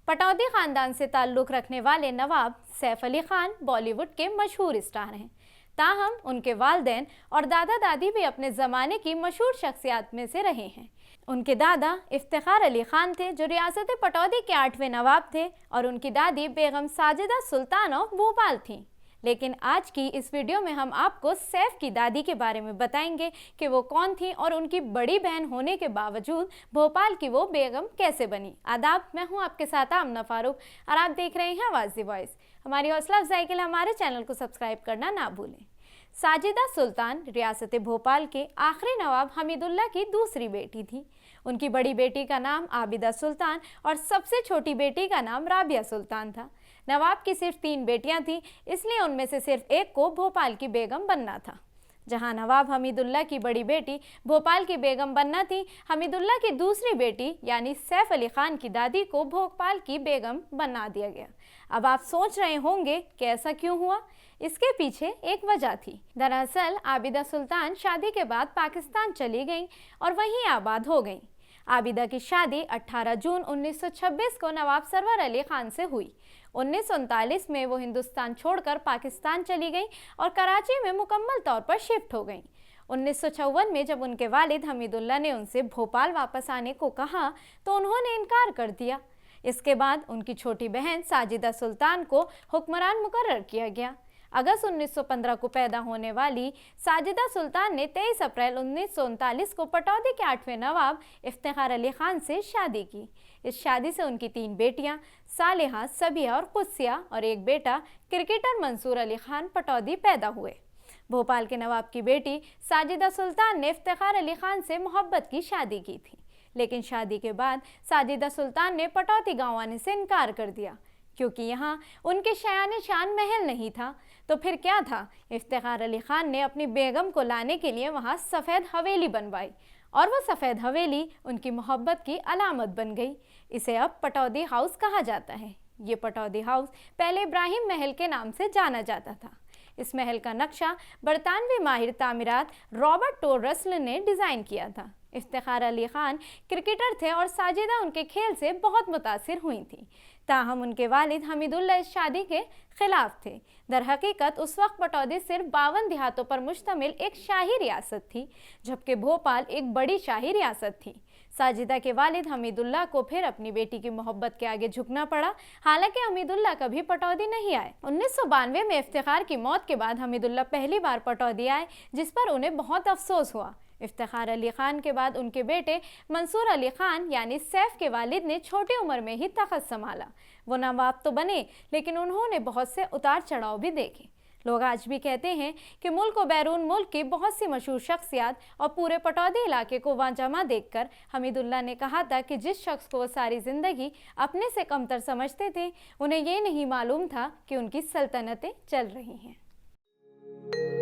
पटौदी खानदान से ताल्लुक़ रखने वाले नवाब सैफ अली खान बॉलीवुड के मशहूर स्टार हैं। ताहम उनके वालिदैन और दादा दादी भी अपने ज़माने की मशहूर शख्सियात में से रहे हैं। उनके दादा इफ्तिखार अली खान थे जो रियासत पटौदी के 8वें नवाब थे और उनकी दादी बेगम साजिदा सुल्तान ऑफ भोपाल थीं। लेकिन आज की इस वीडियो में हम आपको सैफ की दादी के बारे में बताएंगे कि वो कौन थी और उनकी बड़ी बहन होने के बावजूद भोपाल की वो बेगम कैसे बनी। आदाब, मैं हूं आपके साथ आमना फारूक और आप देख रहे हैं आवाज़ दी वॉइस। हमारी हौसला अफजाई के लिए हमारे चैनल को सब्सक्राइब करना ना भूलें। साजिदा सुल्तान रियासत भोपाल के आखिरी नवाब हमीदुल्ला की दूसरी बेटी थी। उनकी बड़ी बेटी का नाम आबिदा सुल्तान और सबसे छोटी बेटी का नाम राबिया सुल्तान था। नवाब की सिर्फ 3 बेटियां थीं, इसलिए उनमें से सिर्फ एक को भोपाल की बेगम बनना था। जहां नवाब हमीदुल्ला की बड़ी बेटी भोपाल की बेगम बनना थी, हमीदुल्ला की दूसरी बेटी यानी सैफ अली खान की दादी को भोपाल की बेगम बना दिया गया। अब आप सोच रहे होंगे कि ऐसा क्यों हुआ। इसके पीछे एक वजह थी। दरअसल आबिदा सुल्तान शादी के बाद पाकिस्तान चली गई और वहीं आबाद हो गई। आबिदा की शादी 18 जून 1926 को नवाब सरवर अली खान से हुई। 1939 में वो हिंदुस्तान छोड़कर पाकिस्तान चली गई और कराची में मुकम्मल तौर पर शिफ्ट हो गई। 1954 में जब उनके वालिद हमीदुल्ला ने उनसे भोपाल वापस आने को कहा तो उन्होंने इनकार कर दिया। इसके बाद उनकी छोटी बहन साजिदा सुल्तान को हुक्मरान मुकर्रर किया गया। अगस्त 1915 को पैदा होने वाली साजिदा सुल्तान ने 23 अप्रैल 1939 को पटौदी के 8वें नवाब इफ्तिखार अली खान से शादी की। इस शादी से उनकी 3 बेटियां सालिहा, सबिया और कुस्सिया और एक बेटा क्रिकेटर मंसूर अली खान पटौदी पैदा हुए। भोपाल के नवाब की बेटी साजिदा सुल्तान ने इफ्तिखार अली खान से मोहब्बत की शादी की थी, लेकिन शादी के बाद साजिदा सुल्तान ने पटौदी गाँव आने से इनकार कर दिया क्योंकि यहाँ उनके शायान शान महल नहीं था। तो फिर क्या था, इफ्तिखार अली खान ने अपनी बेगम को लाने के लिए वहाँ सफ़ेद हवेली बनवाई और वो सफ़ेद हवेली उनकी मोहब्बत की अलामत बन गई। इसे अब पटौदी हाउस कहा जाता है। ये पटौदी हाउस पहले इब्राहिम महल के नाम से जाना जाता था। इस महल का नक्शा बरतानवी माहिर तामीरात रॉबर्ट टो रसल ने डिज़ाइन किया था। इफ्तिखार अली खान क्रिकेटर थे और साजिदा उनके खेल से बहुत मुतासिर हुई थी। ताहम उनके वालिद हमीदुल्ला इस शादी के खिलाफ थे। दर हकीकत उस वक्त पटौदी सिर्फ 52 देहातों पर मुश्तमिल एक शाही रियासत थी, जबकि भोपाल एक बड़ी शाही रियासत थी। साजिदा के वालिद हमीदुल्ला को फिर अपनी बेटी की मोहब्बत के आगे झुकना पड़ा। हालांकि हमीदुल्ला कभी पटौदी नहीं आए। 1992 में इफ्तिखार की मौत के बाद हमीदुल्ला पहली बार पटौदी आए, जिस पर उन्हें बहुत अफसोस हुआ। इफ्तिखार अली खान के बाद उनके बेटे मंसूर अली खान यानी सैफ के वालिद ने छोटी उम्र में ही तख्त संभाला। वो नवाब तो बने, लेकिन उन्होंने बहुत से उतार चढ़ाव भी देखे। लोग आज भी कहते हैं कि मुल्क व बैरून मुल्क की बहुत सी मशहूर शख्सियात और पूरे पटौदी इलाके को वहाँ जमा देखकर हमीदुल्ला ने कहा था कि जिस शख्स को वो सारी ज़िंदगी अपने से कमतर समझते थे, उन्हें ये नहीं मालूम था कि उनकी सल्तनतें चल रही हैं।